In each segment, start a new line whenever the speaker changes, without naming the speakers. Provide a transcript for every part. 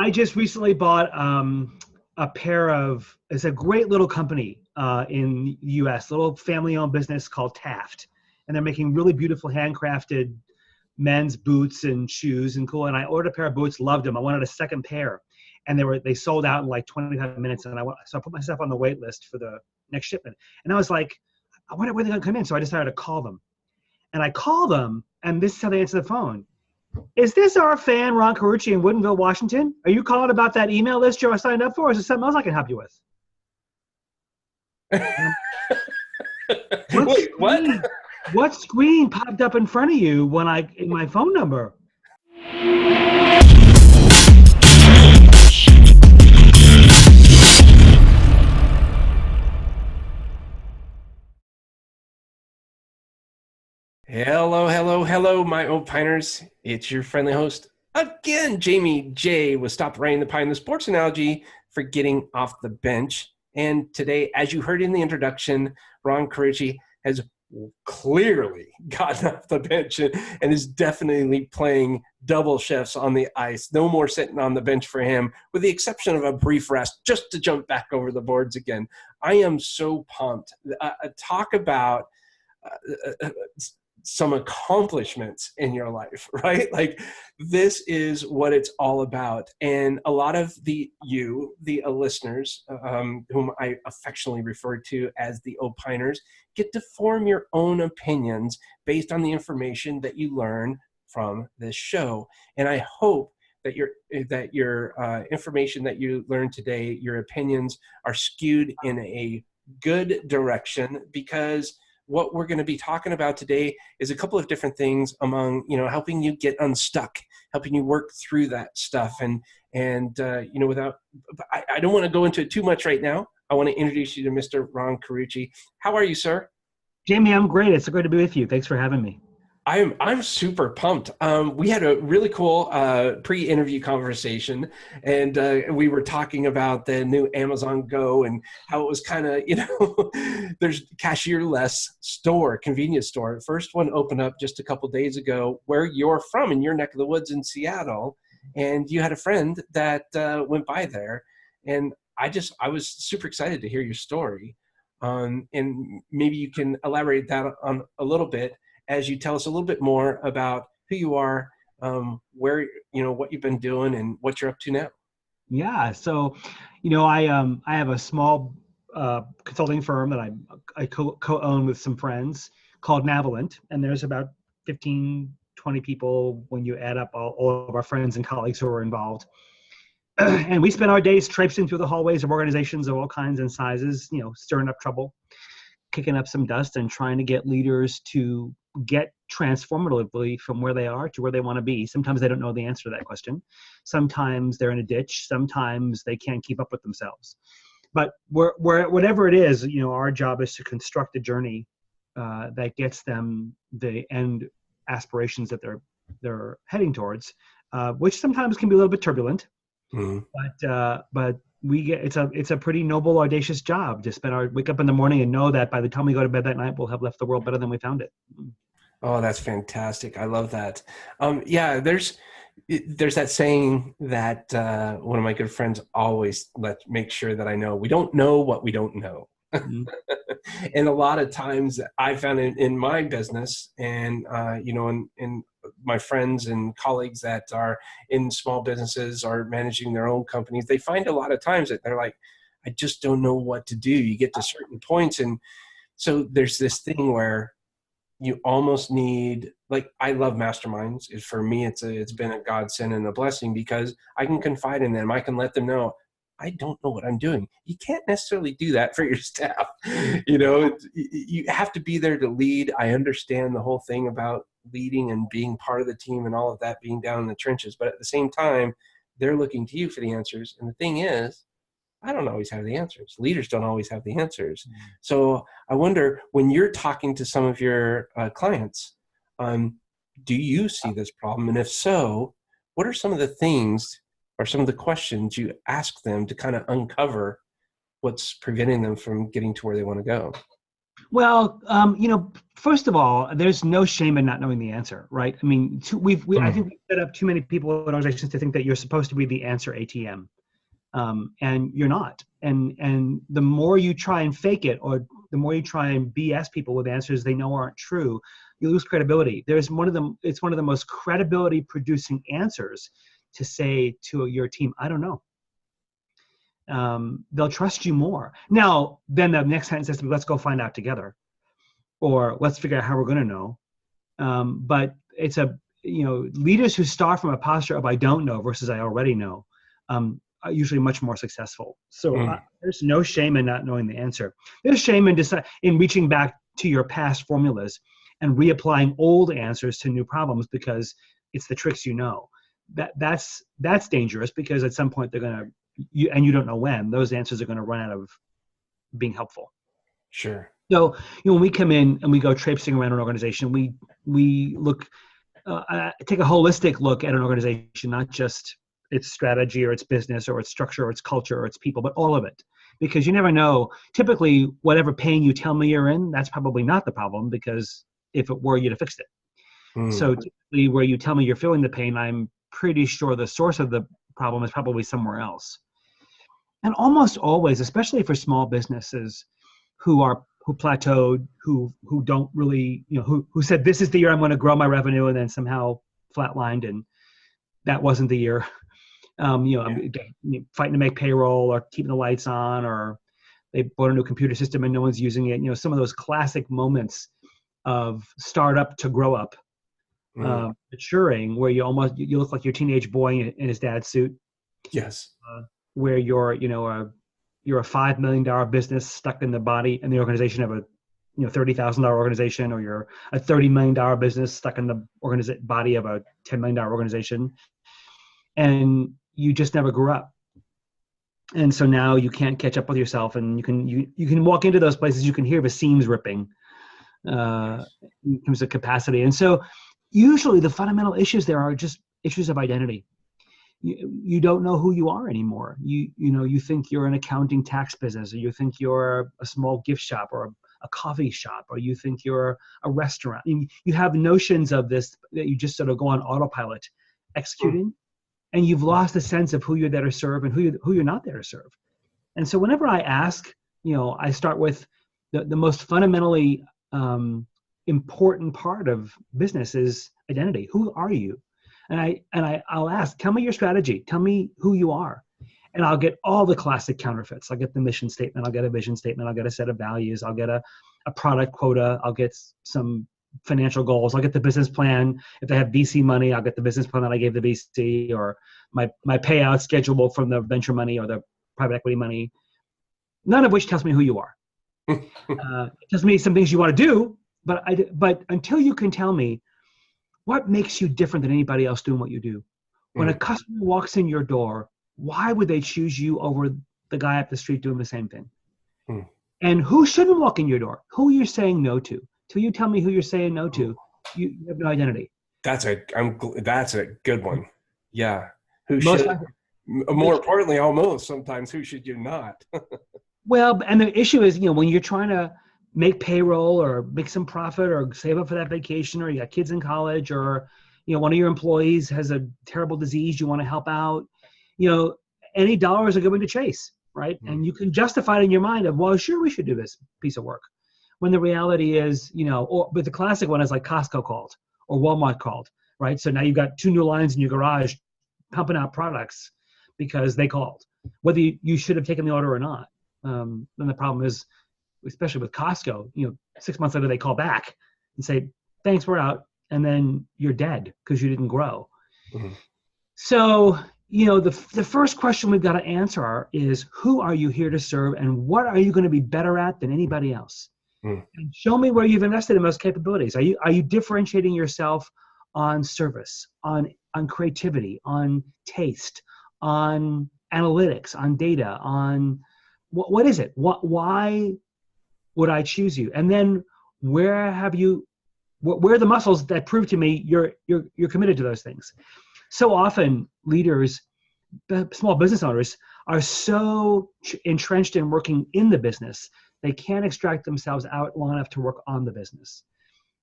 I just recently bought a pair of, it's a great little company in the US, little family-owned business called Taft. And they're making really beautiful handcrafted men's boots and shoes and cool. And I ordered a pair of boots, loved them. I wanted a second pair. And they sold out in like 25 minutes. And so I put myself on the wait list for the next shipment. And I was like, I wonder when they're gonna come in. So I decided to call them. And I called them, and this is how they answer the phone. Is this our fan, Ron Carucci in Woodinville, Washington? Are you calling about that email list Joe I signed up for, or is there something else I can help you with?
Wait, what?
What screen popped up in front of you when in my phone number?
Hello, my opiners. It's your friendly host again, Jamie J. was stopped riding the pine, the sports analogy for getting off the bench. And today, as you heard in the introduction, Ron Carucci has clearly gotten off the bench and is definitely playing double shifts on the ice. No more sitting on the bench for him, with the exception of a brief rest just to jump back over the boards again. I am so pumped. Talk about some accomplishments in your life, right? Like, this is what it's all about. And a lot of the listeners, whom I affectionately refer to as the opiners, get to form your own opinions based on the information that you learn from this show. And I hope that your information that you learned today, your opinions are skewed in a good direction, because what we're going to be talking about today is a couple of different things among, helping you get unstuck, helping you work through that stuff. I don't want to go into it too much right now. I want to introduce you to Mr. Ron Carucci. How are you, sir?
Jamie, I'm great. It's great to be with you. Thanks for having me.
I'm super pumped. We had a really cool pre-interview conversation, and we were talking about the new Amazon Go and how it was kind of, there's cashier-less store, convenience store. First one opened up just a couple days ago where you're from, in your neck of the woods in Seattle, and you had a friend that went by there, and I was super excited to hear your story, and maybe you can elaborate that on a little bit as you tell us a little bit more about who you are, where, what you've been doing and what you're up to now.
Yeah. So, I have a small consulting firm that I co-own with some friends called Navalent. And there's about 15, 20 people when you add up all of our friends and colleagues who are involved. And we spend our days traipsing through the hallways of organizations of all kinds and sizes, stirring up trouble, kicking up some dust, and trying to get leaders to get transformatively from where they are to where they want to be. Sometimes they don't know the answer to that question. Sometimes they're in a ditch. Sometimes they can't keep up with themselves. But whatever it is, our job is to construct a journey that gets them the end aspirations that they're heading towards, which sometimes can be a little bit turbulent. Mm-hmm. But it's a pretty noble, audacious job to wake up in the morning and know that by the time we go to bed that night, we'll have left the world better than we found it.
Oh, that's fantastic. I love that. There's that saying that one of my good friends always make sure that I know: we don't know what we don't know. Mm-hmm. And a lot of times I found in my business and, in my friends and colleagues that are in small businesses or managing their own companies, they find a lot of times that they're like, I just don't know what to do. You get to certain points. And so there's this thing where you almost need, like, I love masterminds. For me, it's been a godsend and a blessing, because I can confide in them. I can let them know, I don't know what I'm doing. You can't necessarily do that for your staff. You have to be there to lead. I understand the whole thing about leading and being part of the team and all of that, being down in the trenches. But at the same time, they're looking to you for the answers. And the thing is, I don't always have the answers. Leaders don't always have the answers. Mm-hmm. So I wonder, when you're talking to some of your clients, do you see this problem? And if so, what are some of the things or some of the questions you ask them to kind of uncover what's preventing them from getting to where they want to go?
Well, first of all, there's no shame in not knowing the answer, right? I mean, I think we've set up too many people in organizations to think that you're supposed to be the answer ATM, and you're not. And the more you try and fake it, or the more you try and BS people with answers they know aren't true, you lose credibility. It's one of the most credibility producing answers to say to your team, I don't know. They'll trust you more. Now, then the next sentence has to be, let's go find out together, or let's figure out how we're going to know. But it's leaders who start from a posture of I don't know versus I already know are usually much more successful. So there's no shame in not knowing the answer. There's shame in reaching back to your past formulas and reapplying old answers to new problems because it's the tricks you know. That's dangerous because at some point they're going to, you don't know when, those answers are going to run out of being helpful.
Sure.
So, when we come in and we go traipsing around an organization, we look, take a holistic look at an organization, not just its strategy or its business or its structure or its culture or its people, but all of it. Because you never know, typically whatever pain you tell me you're in, that's probably not the problem, because if it were, you'd have fixed it. So typically where you tell me you're feeling the pain, I'm pretty sure the source of the problem is probably somewhere else. And almost always, especially for small businesses who plateaued, who don't really, who said, this is the year I'm going to grow my revenue, and then somehow flatlined, and that wasn't the year. Fighting to make payroll, or keeping the lights on, or they bought a new computer system and no one's using it. Some of those classic moments of startup to grow up, maturing, where you look like your teenage boy in his dad's suit.
Yes.
Where you're a $5 million business stuck in the organization of a $30,000 organization, or you're a $30 million business stuck in the body of a $10 million organization, and you just never grew up. And so now you can't catch up with yourself, and you can walk into those places, you can hear the seams ripping in terms of capacity. And so usually the fundamental issues there are just issues of identity. You don't know who you are anymore. You think you're an accounting tax business, or you think you're a small gift shop, or a coffee shop, or you think you're a restaurant. You have notions of this that you just sort of go on autopilot executing, and you've lost a sense of who you're there to serve and who you're not there to serve. And so whenever I ask, I start with the most fundamentally important part of business is identity. Who are you? And I'll ask, tell me your strategy. Tell me who you are. And I'll get all the classic counterfeits. I'll get the mission statement. I'll get a vision statement. I'll get a set of values. I'll get a product quota. I'll get some financial goals. I'll get the business plan. If they have VC money, I'll get the business plan that I gave the VC, or my payout schedule from the venture money or the private equity money. None of which tells me who you are. It tells me some things you want to do, but until you can tell me what makes you different than anybody else doing what you do. When a customer walks in your door, why would they choose you over the guy up the street doing the same thing? And who shouldn't walk in your door? Who you're saying no to? Till you tell me who you're saying no to, you have no identity.
That's a good one. Yeah. More importantly, almost sometimes, who should you not?
Well, and the issue is, when you're trying to make payroll or make some profit or save up for that vacation, or you got kids in college, or, one of your employees has a terrible disease you want to help out, any dollars are going to chase, right? And you can justify it in your mind of, well, sure, we should do this piece of work. When the reality is, but the classic one is like Costco called or Walmart called, right? So now you've got 2 new lines in your garage pumping out products because they called, whether you should have taken the order or not. Then the problem is, especially with Costco, 6 months later they call back and say, thanks, we're out. And then you're dead because you didn't grow. So, the first question we've got to answer is, who are you here to serve, and what are you going to be better at than anybody else? And show me where you've invested in those capabilities. Are you differentiating yourself on service, on creativity, on taste, on analytics, on data, on what is it? Why would I choose you? And then where are the muscles that prove to me you're committed to those things? So often leaders, small business owners, are so entrenched in working in the business They can't extract themselves out long enough to work on the business.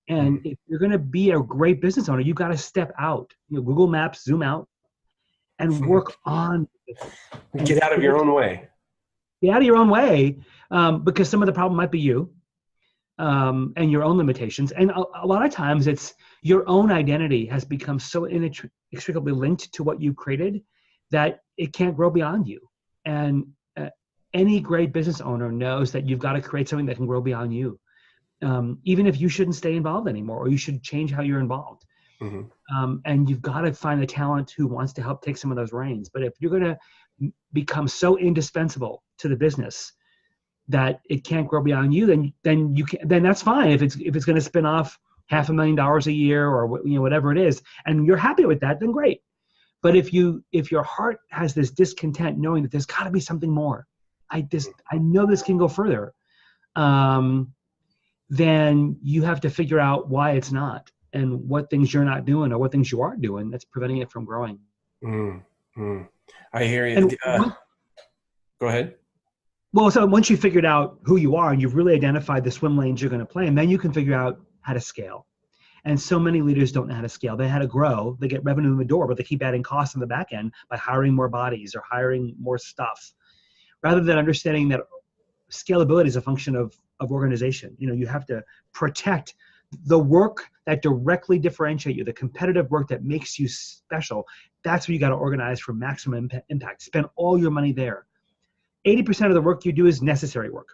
And if you're going to be a great business owner, you got to step out. Google Maps, zoom out, and work on the business.
Get out of your own way.
Get out of your own way, because some of the problem might be you, and your own limitations. And a lot of times it's your own identity has become so inextricably linked to what you created that it can't grow beyond you. And any great business owner knows that you've got to create something that can grow beyond you. Even if you shouldn't stay involved anymore, or you should change how you're involved. And you've got to find the talent who wants to help take some of those reins. But if you're going to become so indispensable to the business that it can't grow beyond you, then that's fine. If it's going to spin off $500,000 a year, or whatever it is, and you're happy with that, then great. But if your heart has this discontent, knowing that there's got to be something more, I know this can go further. Then you have to figure out why it's not, and what things you're not doing or what things you are doing that's preventing it from growing.
I hear you. Go ahead.
Well, so once you've figured out who you are and you've really identified the swim lanes you're going to play in, then you can figure out how to scale. And so many leaders don't know how to scale. They know how to grow. They get revenue in the door, but they keep adding costs on the back end by hiring more bodies or hiring more stuff, rather than understanding that scalability is a function of organization. You have to protect the work that directly differentiate you, the competitive work that makes you special. That's what you got to organize for maximum impact. Spend all your money there. 80% of the work you do is necessary work.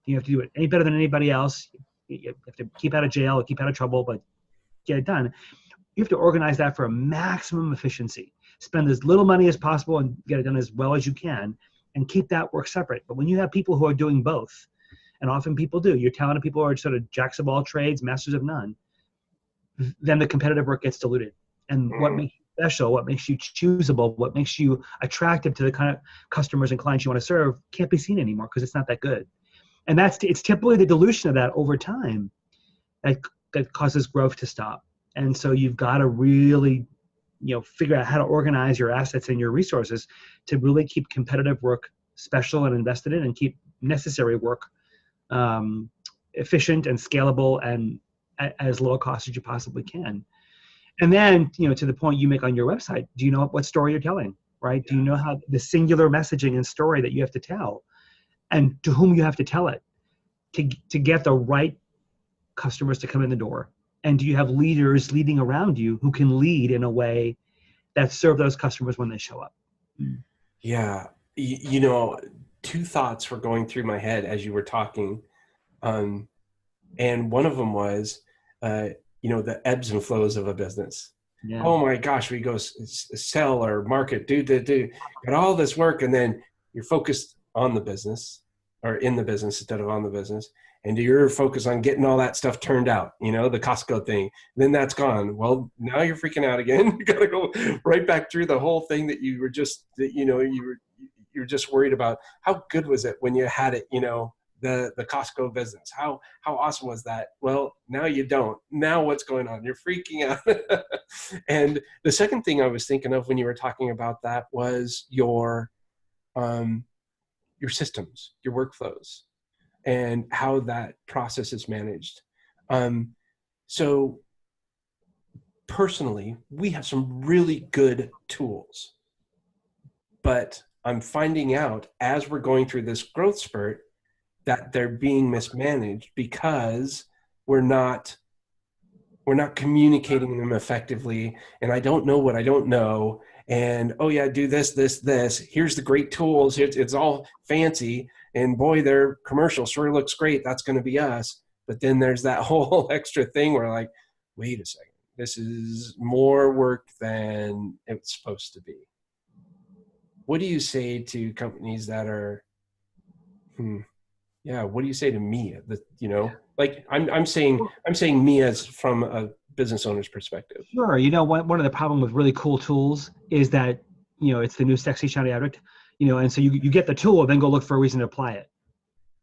You have to do it any better than anybody else. You have to keep out of jail or keep out of trouble, but get it done. You have to organize that for a maximum efficiency. Spend as little money as possible and get it done as well as you can, and keep that work separate. But when you have people who are doing both, and often people do, your talented people are sort of jacks of all trades, masters of none, then the competitive work gets diluted. And what makes you special, what makes you choosable, what makes you attractive to the kind of customers and clients you want to serve can't be seen anymore because it's not that good. And it's typically the dilution of that over time that causes growth to stop. And so you've got to really figure out how to organize your assets and your resources to really keep competitive work special and invested in, and keep necessary work efficient and scalable and as low cost as you possibly can. And then, to the point you make on your website, do you know what story you're telling, right? Do you know how the singular messaging and story that you have to tell, and to whom you have to tell it to get the right customers to come in the door? And do you have leaders leading around you who can lead in a way that serve those customers when they show up?
Yeah. Two thoughts were going through my head as you were talking. And one of them was, the ebbs and flows of a business. Yeah. Oh my gosh, we go sell or market, do, got all this work. And then you're focused on the business, or in the business instead of on the business. And you're focused on getting all that stuff turned out, the Costco thing. Then that's gone. Well, now you're freaking out again. You got to go right back through the whole thing that you were just, you're just worried about. How good was it when you had it, the Costco business? How awesome was that? Well, now you don't. Now what's going on? You're freaking out. And the second thing I was thinking of when you were talking about that was your systems, your workflows, and how that process is managed. So personally, we have some really good tools, but I'm finding out as we're going through this growth spurt that they're being mismanaged because we're not communicating them effectively. And I don't know what I don't know. And, oh yeah, do this. Here's the great tools. It's all fancy. And boy, their commercial sure looks great. That's going to be us. But then there's that whole extra thing where like, wait a second, this is more work than it's supposed to be. What do you say to companies that are, what do you say to me? Like I'm saying me as from a business owner's perspective.
Sure. One of the problem with really cool tools is that, it's the new sexy shiny object, and so you get the tool, then go look for a reason to apply it.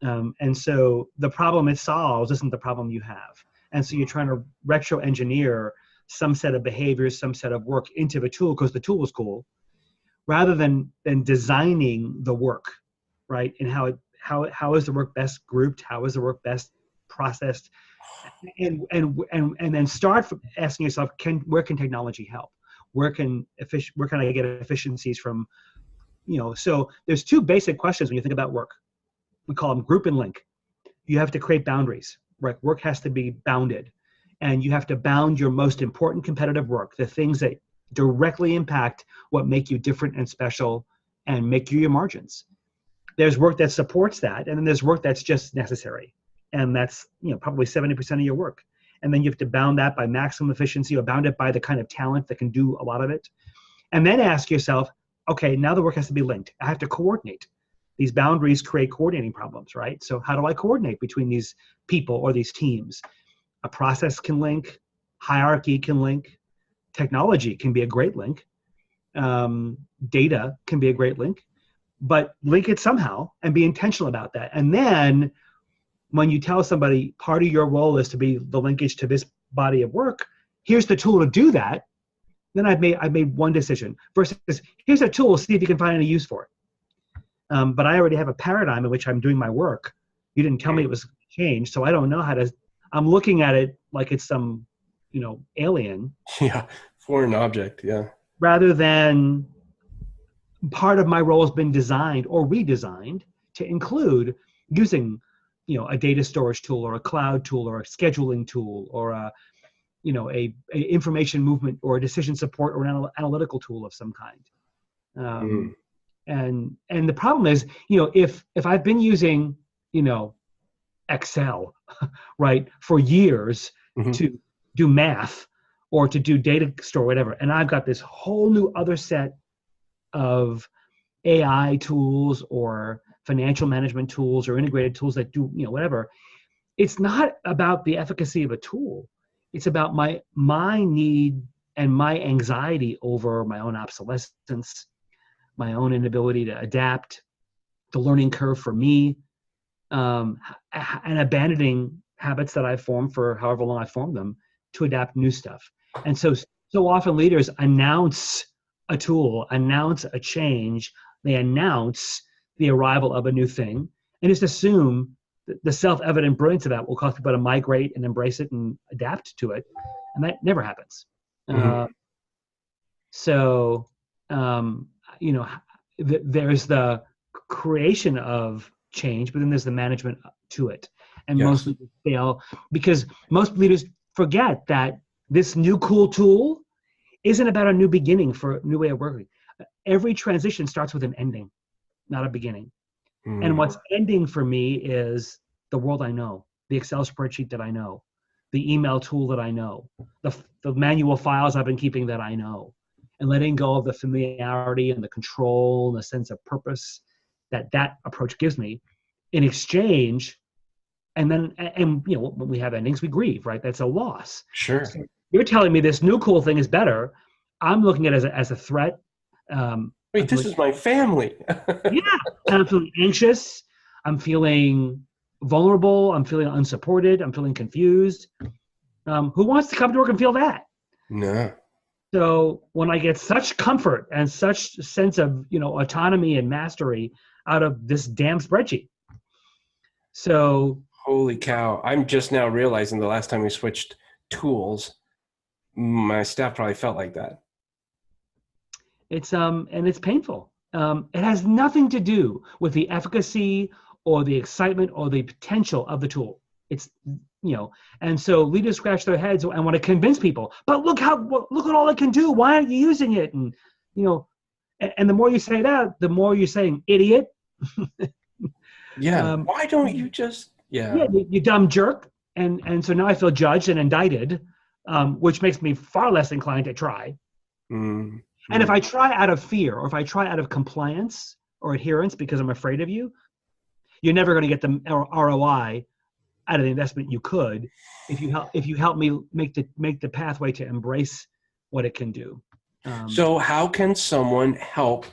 And so the problem it solves isn't the problem you have. And so you're trying to retro engineer some set of behaviors, some set of work into the tool because the tool was cool, rather than designing the work, right? And how how is the work best grouped? How is the work best processed? And then start from asking yourself, where can technology help? Where can I get efficiencies from? So there's two basic questions when you think about work. We call them group and link. You have to create boundaries, right? Work has to be bounded, and you have to bound your most important competitive work, the things that directly impact what make you different and special and make you your margins. There's work that supports that, and then there's work that's just necessary, and that's probably 70% of your work. And then you have to bound that by maximum efficiency, or bound it by the kind of talent that can do a lot of it. And then ask yourself, okay, now the work has to be linked. I have to coordinate. These boundaries create coordinating problems, right? So how do I coordinate between these people or these teams? A process can link, hierarchy can link, technology can be a great link, data can be a great link, but link it somehow and be intentional about that. And then when you tell somebody part of your role is to be the linkage to this body of work, here's the tool to do that, then I've made one decision versus here's a tool, see if you can find any use for it. But I already have a paradigm in which I'm doing my work. You didn't tell me it was changed, so I don't know how to. I'm looking at it like it's some, alien.
Yeah, foreign object. Yeah.
Rather than part of my role has been designed or redesigned to include using, a data storage tool or a cloud tool or a scheduling tool or a information movement or a decision support or an analytical tool of some kind. And the problem is, if I've been using, Excel, right, for years to do math or to do data store, whatever, and I've got this whole new other set of AI tools or financial management tools or integrated tools that do, whatever, it's not about the efficacy of a tool. It's about my need and my anxiety over my own obsolescence, my own inability to adapt, the learning curve for me, and abandoning habits that I've formed for however long I formed them to adapt new stuff. And so often leaders announce a tool, announce a change, they announce the arrival of a new thing, and just assume that the self-evident brilliance of that will cause people to migrate and embrace it and adapt to it. And that never happens. There's the creation of change, but then there's the management to it. And most leaders fail because most leaders forget that this new cool tool isn't about a new beginning for a new way of working. Every transition starts with an ending, not a beginning. And what's ending for me is the world I know, the Excel spreadsheet that I know, the email tool that I know, the manual files I've been keeping that I know, and letting go of the familiarity and the control and the sense of purpose that approach gives me in exchange. And then, when we have endings, we grieve, right? That's a loss.
Sure.
So you're telling me this new cool thing is better. I'm looking at it as a threat.
Wait, this is my family.
Yeah. And I'm feeling anxious. I'm feeling vulnerable. I'm feeling unsupported. I'm feeling confused. Who wants to come to work and feel that?
No.
So when I get such comfort and such sense of, autonomy and mastery out of this damn spreadsheet. So
holy cow. I'm just now realizing the last time we switched tools, my staff probably felt like that.
It's and it's painful. It has nothing to do with the efficacy or the excitement or the potential of the tool. It's and so leaders scratch their heads and want to convince people. But look at all it can do. Why aren't you using it? And and the more you say that, the more you're saying idiot.
Yeah. Why don't you just? Yeah.
You dumb jerk. And so now I feel judged and indicted, which makes me far less inclined to try. And if I try out of fear, or if I try out of compliance or adherence because I'm afraid of you, you're never going to get the ROI out of the investment you could if you help me make the pathway to embrace what it can do.
So how can someone help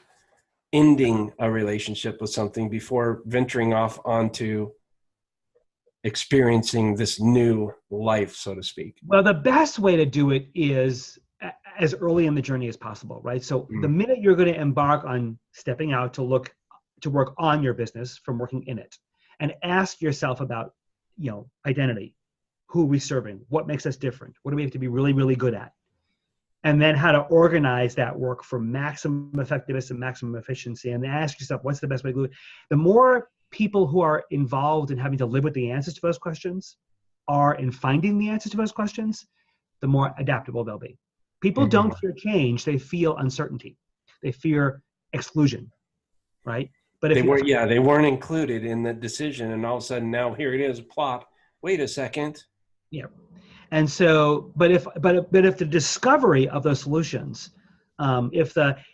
ending a relationship with something before venturing off onto experiencing this new life, so to speak?
Well, the best way to do it is as early in the journey as possible, right? So the minute you're going to embark on stepping out to work on your business from working in it, and ask yourself about, identity. Who are we serving? What makes us different? What do we have to be really, really good at? And then how to organize that work for maximum effectiveness and maximum efficiency. And ask yourself, what's the best way to do it? The more people who are involved in having to live with the answers to those questions are in finding the answers to those questions, the more adaptable they'll be. People don't fear change, they feel uncertainty. They fear exclusion, right? But
they weren't included in the decision, and all of a sudden now here it is, plop. Wait a second.
Yeah. And so, but if the discovery of those solutions,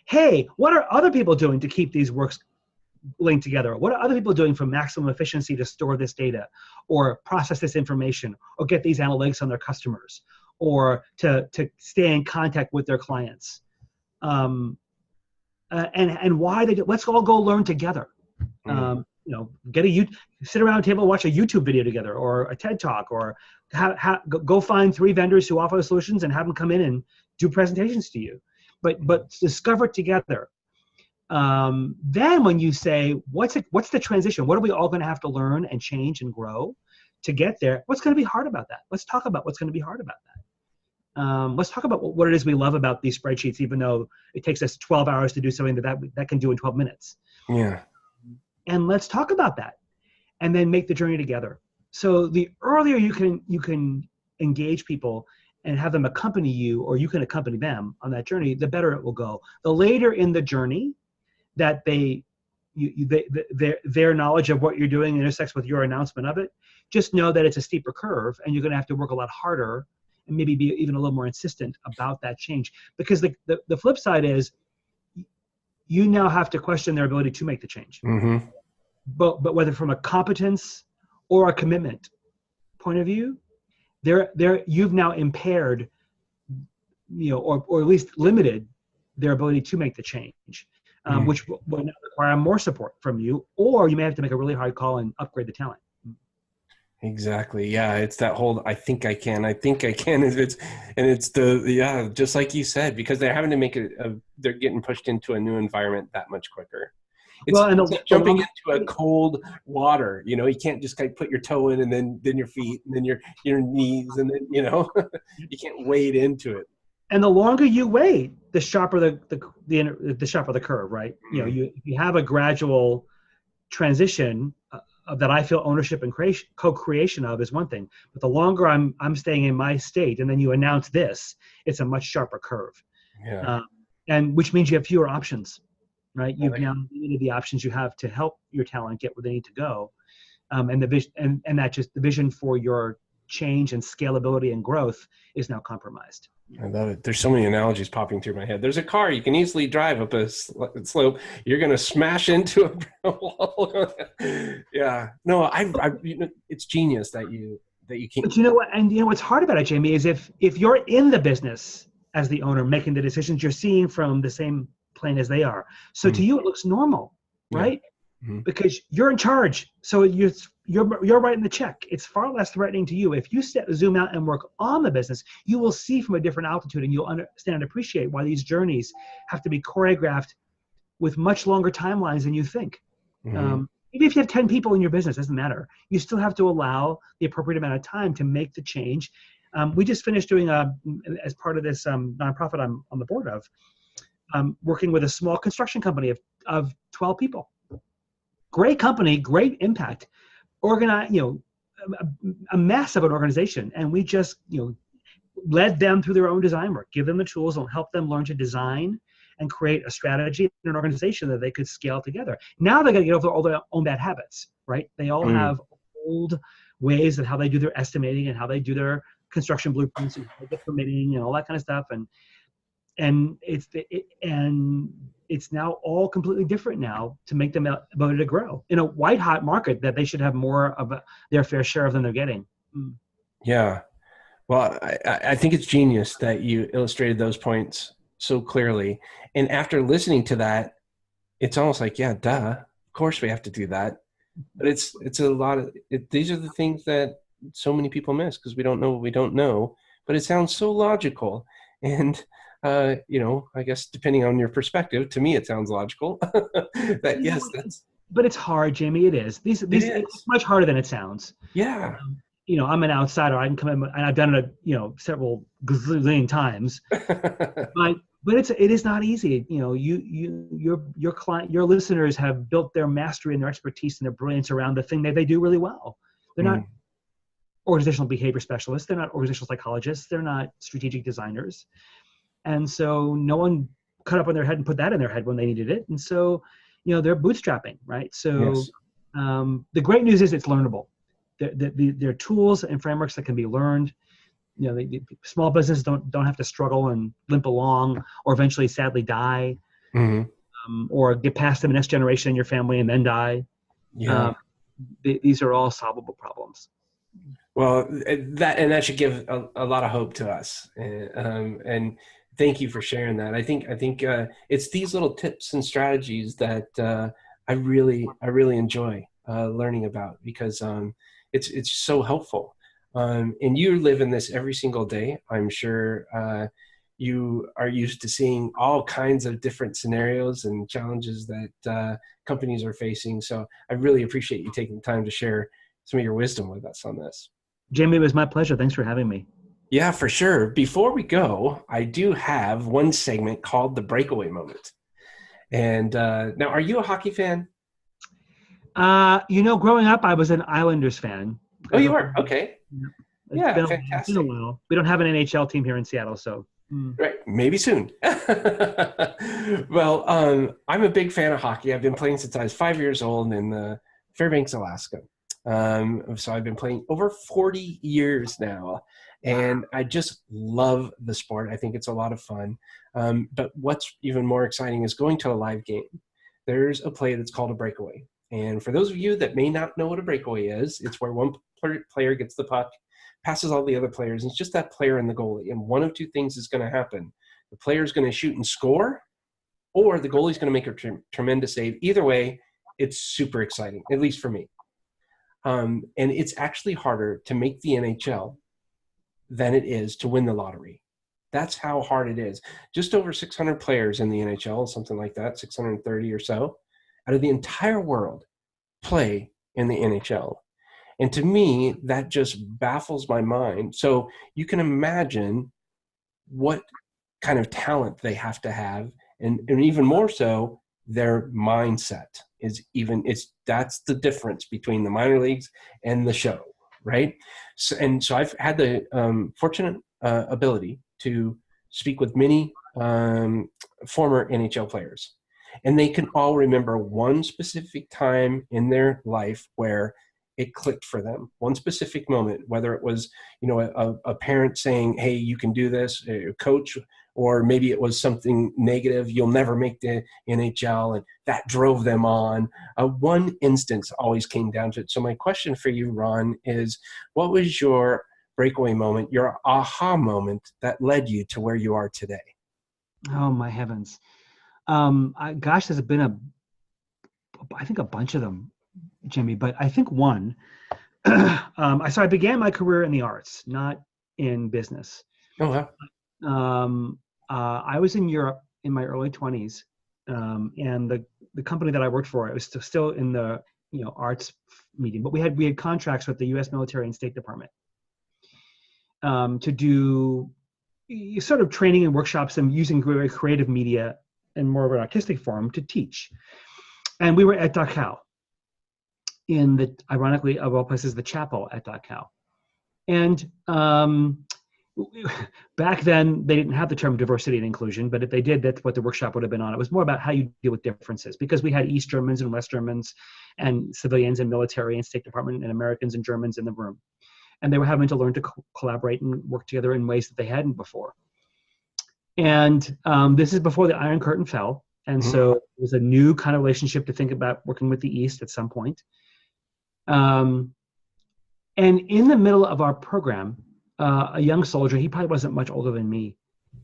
hey, what are other people doing to keep these works linked together? What are other people doing for maximum efficiency to store this data or process this information or get these analytics on their customers or to stay in contact with their clients? And why they do, let's all go learn together. Sit around a table, watch a YouTube video together or a TED Talk, or go find 3 vendors who offer solutions and have them come in and do presentations to you. But discover it together. Then when you say, what's the transition? What are we all going to have to learn and change and grow to get there? What's going to be hard about that? Let's talk about what's going to be hard about that. Let's talk about what it is we love about these spreadsheets, even though it takes us 12 hours to do something that can do in 12 minutes.
Yeah.
And let's talk about that and then make the journey together. So the earlier you can engage people and have them accompany you, or you can accompany them on that journey, the better it will go. The later in the journey that their knowledge of what you're doing intersects with your announcement of it, just know that it's a steeper curve and you're going to have to work a lot harder and maybe be even a little more insistent about that change. Because the flip side is you now have to question their ability to make the change.
Mm-hmm.
But whether from a competence or a commitment point of view, you've now impaired, or at least limited their ability to make the change, which will now require more support from you, or you may have to make a really hard call and upgrade the talent.
Exactly. Yeah. It's that whole, I think I can. It's just like you said, because they're having to make they're getting pushed into a new environment that much quicker. It's like jumping into a cold water. You can't just put your toe in and then your feet and then your knees and then, you can't wade into it.
And the longer you wait, the sharper the sharper the curve, right? You have a gradual transition that I feel ownership and co-creation of is one thing, but the longer I'm staying in my state, and then you announce this, it's a much sharper curve.
Yeah.
And which means you have fewer options, right? You've now limited the options you have to help your talent get where they need to go, and the vision and that just the vision for your change and scalability and growth is now compromised.
I love it. There's so many analogies popping through my head. There's a car you can easily drive up a slope. You're going to smash into a wall. Yeah. No, it's genius that you can't.
But you know what? And what's hard about it, Jamie, is if you're in the business as the owner making the decisions, you're seeing from the same plane as they are. So to you, it looks normal, right? Mm-hmm. Because you're in charge. So you're writing the check. It's far less threatening to you. If you zoom out and work on the business, you will see from a different altitude, and you'll understand and appreciate why these journeys have to be choreographed with much longer timelines than you think. Mm-hmm. Even if you have 10 people in your business, it doesn't matter. You still have to allow the appropriate amount of time to make the change. We just finished doing as part of this nonprofit I'm on the board of, working with a small construction company of 12 people. Great company, great impact, organize, a mess of an organization. And we just, led them through their own design work, give them the tools and help them learn to design and create a strategy in an organization that they could scale together. Now they got to get over all their own bad habits, right? They all have old ways of how they do their estimating and how they do their construction blueprints and how they get permitting and all that kind of stuff. And it's now all completely different now to make them ability to grow in a white hot market that they should have more of their fair share of than they're getting.
Yeah. Well, I think it's genius that you illustrated those points so clearly. And after listening to that, it's almost like, yeah, duh, of course we have to do that. But it's a lot of, these are the things that so many people miss because we don't know what we don't know, but it sounds so logical. And, I guess depending on your perspective, to me, it sounds logical that yes,
but it's hard, Jamie. It is. It's much harder than it sounds.
Yeah.
I'm an outsider. I can come in, and I've done it, several gazillion times. But it is not easy. Your client, your listeners have built their mastery and their expertise and their brilliance around the thing that they do really well. They're not organizational behavior specialists. They're not organizational psychologists. They're not strategic designers. And so no one cut up on their head and put that in their head when they needed it. And so, they're bootstrapping, right? So
Yes.
The great news is it's learnable. There are tools and frameworks that can be learned. The small businesses don't have to struggle and limp along, or eventually sadly die, or get past the next generation in your family and then die.
Yeah.
These are all solvable problems.
Well, that should give a lot of hope to us, and thank you for sharing that. I think it's these little tips and strategies that I really enjoy learning about, because it's so helpful. And you live in this every single day. I'm sure you are used to seeing all kinds of different scenarios and challenges that companies are facing. So I really appreciate you taking the time to share some of your wisdom with us on this.
Jamie, it was my pleasure. Thanks for having me.
Yeah, for sure. Before we go, I do have one segment called the breakaway moment. And now, are you a hockey fan?
Growing up, I was an Islanders fan.
Oh, you are? Okay.
Yeah,
fantastic.
It's been a while. We don't have an NHL team here in Seattle, so.
Right, maybe soon. Well, I'm a big fan of hockey. I've been playing since I was 5 years old in Fairbanks, Alaska. So I've been playing over 40 years now, and I just love the sport. I think it's a lot of fun. But what's even more exciting is going to a live game. There's a play that's called a breakaway. And for those of you that may not know what a breakaway is, it's where one player gets the puck, passes all the other players, and it's just that player and the goalie. And one of two things is going to happen. The player is going to shoot and score, or the goalie is going to make a tremendous save. Either way, it's super exciting, at least for me. And it's actually harder to make the NHL than it is to win the lottery. That's how hard it is. Just over 600 players in the NHL, something like that, 630 or so, out of the entire world play in the NHL. And to me, that just baffles my mind. So you can imagine what kind of talent they have to have, and even more so, their mindset that's the difference between the minor leagues and the show, right? So I've had the fortunate ability to speak with many former NHL players, and they can all remember one specific time in their life where it clicked for them, one specific moment, whether it was, a parent saying, hey, you can do this, a coach, or maybe it was something negative, you'll never make the NHL, and that drove them on. One instance always came down to it. So my question for you, Ron, is what was your breakaway moment, your aha moment that led you to where you are today?
Oh, my heavens. There's been I think a bunch of them, Jimmy, but I think one. So I began my career in the arts, not in business.
Oh, wow.
I was in Europe in my early 20s, and the company that I worked for, it was still in the arts medium, but we had contracts with the U.S. military and State Department to do sort of training and workshops and using very creative media and more of an artistic form to teach. And we were at Dachau, in ironically, of all places, the chapel at Dachau. And back then, they didn't have the term diversity and inclusion, but if they did, that's what the workshop would have been on. It was more about how you deal with differences, because we had East Germans and West Germans and civilians and military and State Department and Americans and Germans in the room. And they were having to learn to collaborate and work together in ways that they hadn't before. And this is before the Iron Curtain fell. And so it was a new kind of relationship to think about working with the East at some point. And in the middle of our program, a young soldier, he probably wasn't much older than me,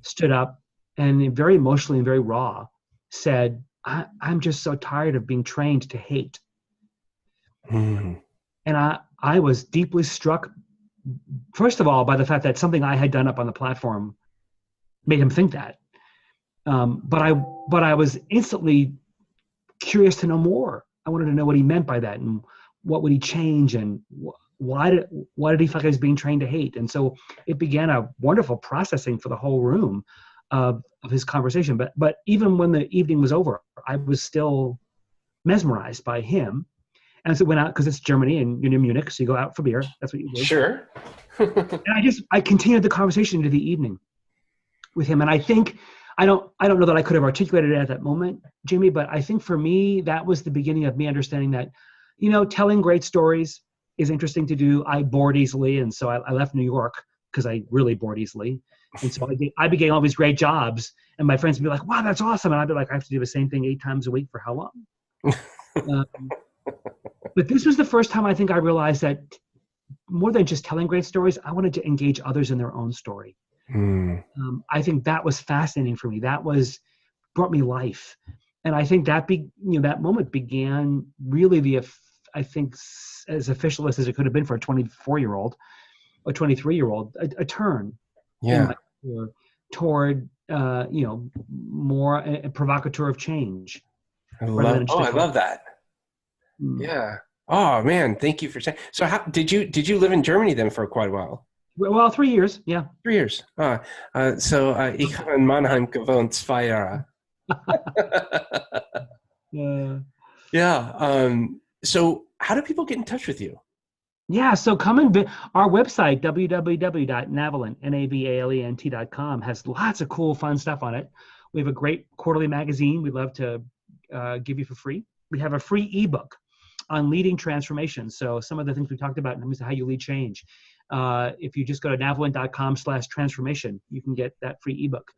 stood up and very emotionally and very raw said, I'm just so tired of being trained to hate. And I was deeply struck, first of all, by the fact that something I had done up on the platform made him think that. But I was instantly curious to know more I wanted to know what he meant by that, and what would he change, and why did he feel like he was being trained to hate? And so it began a wonderful processing for the whole room of his conversation. But even when the evening was over, I was still mesmerized by him. And so went out, because it's Germany and you're in Munich, so you go out for beer. That's what you do.
Sure.
And I continued the conversation into the evening with him. And I think, I don't know that I could have articulated it at that moment, Jamie, but I think for me, that was the beginning of me understanding that, telling great stories is interesting to do. I bored easily. And so I left New York because I really bored easily. And so I began all these great jobs, and my friends would be like, wow, that's awesome. And I'd be like, I have to do the same thing 8 times a week for how long? But this was the first time I think I realized that more than just telling great stories, I wanted to engage others in their own story. I think that was fascinating for me. That brought me life. And I think that that moment began really I think as officialist as it could have been for a 24-year-old or 23-year-old, a turn in my career toward, more a provocateur of change.
I love that. Yeah. Oh man, thank you for saying. So how did you live in Germany then for quite a while?
Well, 3 years. Yeah.
3 years. Ich habe in Mannheim gewohnt 2 Jahre. Yeah. So how do people get in touch with you?
Yeah. So our website, www.navalent.com, has lots of cool, fun stuff on it. We have a great quarterly magazine we'd love to give you for free. We have a free ebook on leading transformation. So some of the things we talked about in terms of how you lead change. If you just go to navalent.com/transformation, you can get that free ebook.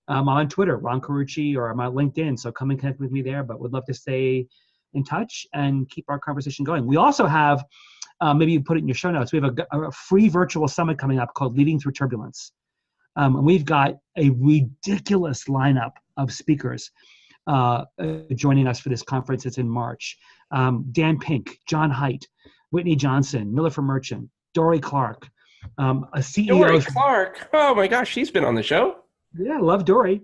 I'm on Twitter, Ron Carucci, or I'm on LinkedIn. So come and connect with me there, but would love to stay in touch and keep our conversation going. We also have, maybe you put it in your show notes, we have a free virtual summit coming up called Leading Through Turbulence. And we've got a ridiculous lineup of speakers joining us for this conference. It's in March. Dan Pink, John Haidt, Whitney Johnson, Miller for Merchant, Dory Clark, a CEO.
Dory Clark. Oh my gosh, she's been on the show.
Yeah, love Dory.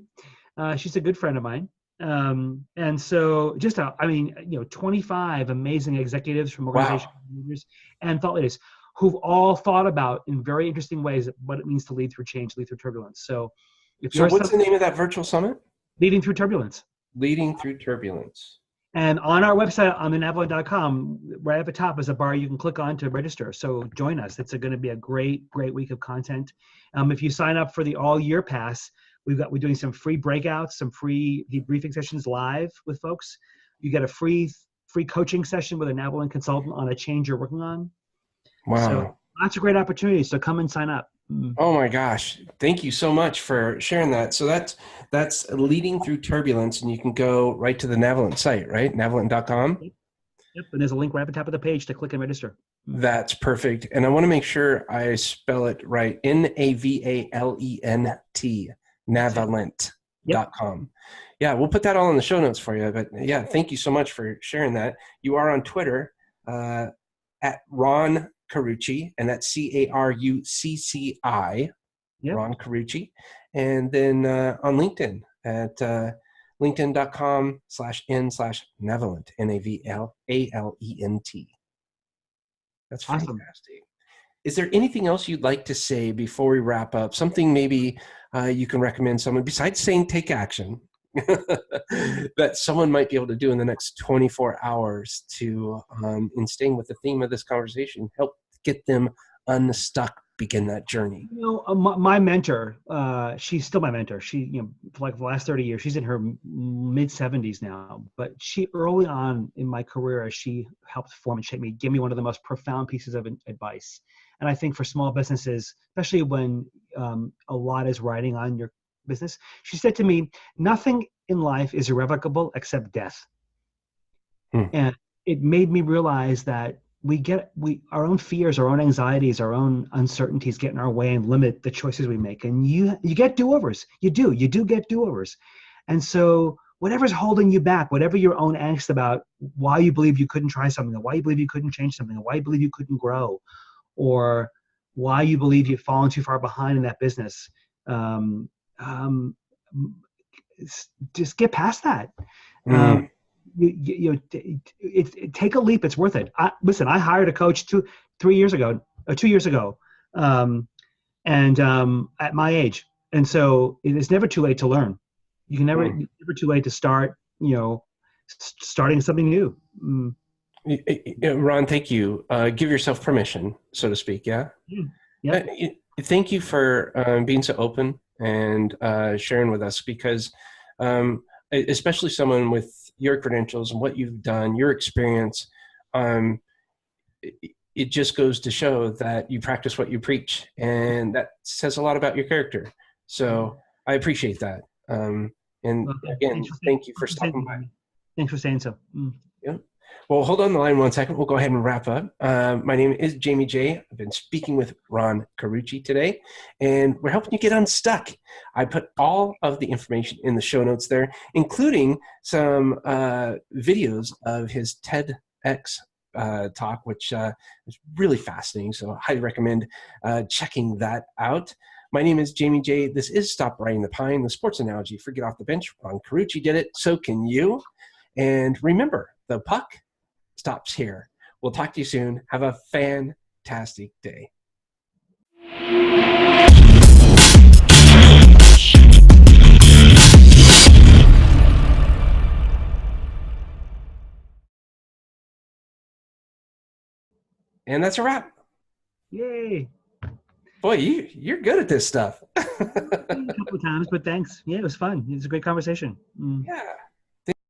She's a good friend of mine. And so 25 amazing executives from organizational leaders and thought leaders who've all thought about in very interesting ways what it means to lead through change, lead through turbulence. So
what's the name of that virtual summit?
Leading Through Turbulence.
Leading Through Turbulence.
And on our website, on thenavalent.com, right at the top is a bar you can click on to register. So join us. It's going to be a great, great week of content. If you sign up for the all-year pass, we're doing some free breakouts, some free debriefing sessions live with folks. You get a free coaching session with a Navalent consultant on a change you're working on.
Wow.
So lots of great opportunities. So come and sign up.
Oh my gosh. Thank you so much for sharing that. So that's Leading Through Turbulence, and you can go right to the Navalent site, right? Navalent.com.
Yep. And there's a link right at the top of the page to click and register.
That's perfect. And I want to make sure I spell it right. Navalent, Navalent.com. Yep. Yeah, we'll put that all in the show notes for you. But yeah, thank you so much for sharing that. You are on Twitter at Ron Carucci, and that's Carucci, yep. Ron Carucci. And then on LinkedIn at linkedin.com/n/Navalent, Navalent. That's fantastic. Awesome. Is there anything else you'd like to say before we wrap up? Something maybe you can recommend someone, besides saying take action, that someone might be able to do in the next 24 hours to, in staying with the theme of this conversation, help get them unstuck, begin that journey?
My mentor, she's still my mentor. She, for like the last 30 years, she's in her mid 70s now, but she early on in my career, she helped form and shape me, give me one of the most profound pieces of advice. And I think for small businesses, especially when a lot is riding on your business, she said to me, nothing in life is irrevocable except death. And it made me realize that our own fears, our own anxieties, our own uncertainties get in our way and limit the choices we make. And you get do-overs. You do get do-overs. And so whatever's holding you back, whatever your own angst about why you believe you couldn't try something, or why you believe you couldn't change something, or why you believe you couldn't grow, or why you believe you've fallen too far behind in that business, just get past that. take a leap. It's worth it. Listen, I hired a coach 2 years ago, and at my age, and so it's never too late to learn. You can never never too late to start. Starting something new.
Ron, thank you. Give yourself permission, so to speak. Yeah.
Yeah.
Thank you for being so open and sharing with us, because especially someone with your credentials and what you've done, your experience, it just goes to show that you practice what you preach, and that says a lot about your character. So I appreciate that. And again, thank you for stopping by.
Thanks for saying so.
Yeah. Well, hold on the line 1 second. We'll go ahead and wrap up. My name is Jaime J. I've been speaking with Ron Carucci today, and we're helping you get unstuck. I put all of the information in the show notes there, including some videos of his TEDx talk, which is really fascinating. So I highly recommend checking that out. My name is Jaime J. This is Stop Riding the Pine, the sports analogy for Get Off the Bench. Ron Carucci did it. So can you. And remember, the puck stops here. We'll talk to you soon. Have a fantastic day. And that's a wrap.
Yay.
Boy, you're good at this stuff.
A couple of times, but thanks. Yeah, it was fun. It was a great conversation.
Yeah.